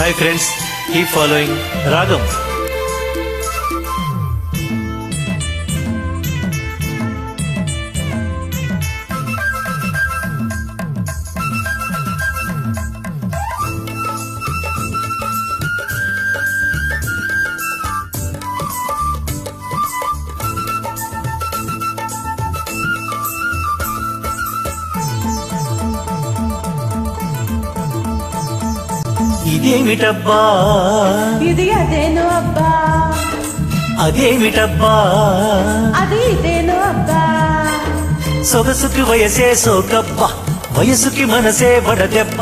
Hi friends, keep following Ragam. ఇదేమిటబ్బా ఇది అదేను అబ్బా, అదేమిటబ్బా అది ఇదేను అబ్బా. సొగసుకి వయసే సోకబ్బా, వయసుకి మనసే వడదెబ్బ,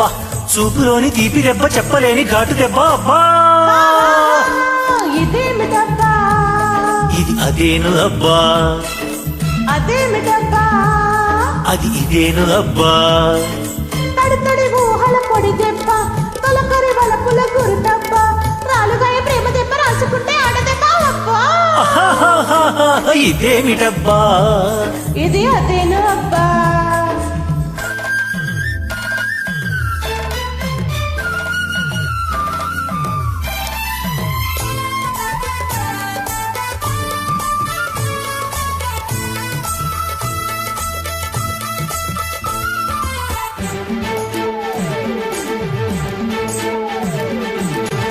చూపులోని తీపి దెబ్బ చెప్పలేని ఘాటు దెబ్బ అబ్బా. ఇదేమిటబ్బా, ఇది అదేను అబ్బా, అదేమిటబ్బా, అది ఇదేను అబ్బా. తడి తడి ఊహల పొడి దెబ్బ, తొలకరి వలపుల గురి దెబ్బ, రాలుగాయ ప్రేమ దెబ్బ రాసుకుంటే ఆడదెబ్బ అబ్బా. ఇదేమిటబ్బా, ఇది అదేను అబ్బా.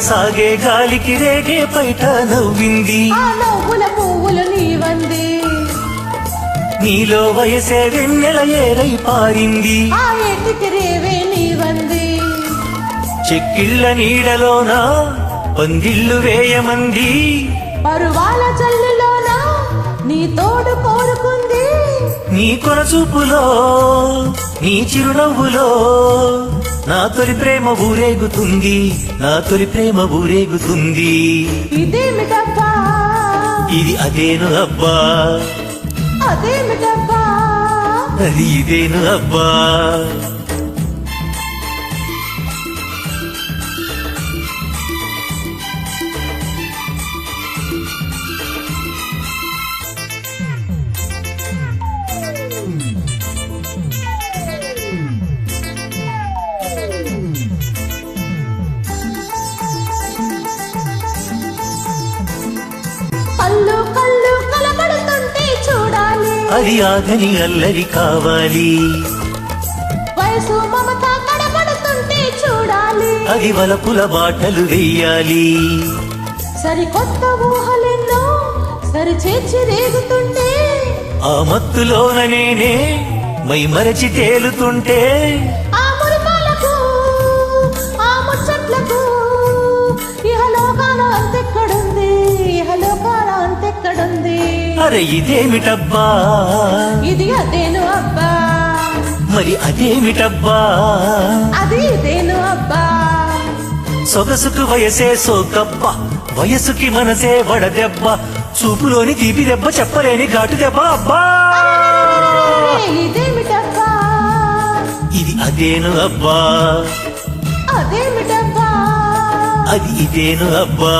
సాగే గాలికి రేగే పైట నవ్వింది, ఆ నవ్వుల పువ్వులు నీవంది, నీలో వయసే వెన్నెల ఏరై పారింది. ఆ ఏటికి రేవే నీవంది, చెక్కిళ్ళ నీడలోన పందిళ్ళు వేయమంది, పరువాల చల్లులోన నీ తోడు కోరుకుంది. నీ కొనచూపులో నీ చిరునవ్వులో నా తొలి ప్రేమ ఊరేగుతుంది, నా తొలి ప్రేమ ఊరేగుతుంది. ఇదేమిటబ్బా, ఇది అదేను అబ్బా, అదేమిటబ్బా, అది ఇదేను అబ్బా. కళ్ళు కళ్ళు కలబడుతుంటే చూడాలి, అది ఆగని అల్లరి కావాలి, వయసు మమత కనబడుతుంటే చూడాలి, అది వలపుల బాటలు వెయ్యాలి. సరికొత్త ఊహలెన్నో సరి చేర్చి రేగుతుంటే, ఆ మత్తులోన నేనే మై మరచి తేలుతుంటే, ఆ మురిపాలకు ఆ ముచ్చట్లకు ఇహలోకాల అంతెక్కడుంది, ఇహలోకాల అంతెక్కడుంది. అరే ఇదేమిటబ్బా, ఇది అదేను అబ్బా, మరి అదేమిటబ్బా. అది ఇదేను అబ్బా. సొగసుకు వయసే సోకబ్బ, వయసుకి మనసే వడదెబ్బ, చూపులోని తీపి దెబ్బ చెప్పలేని ఘాటు దెబ్బ అబ్బా. ఇదేమిటబ్బా, ఇది అదేను అబ్బా, అదేమిటబ్బా, అది ఇదేను అబ్బా.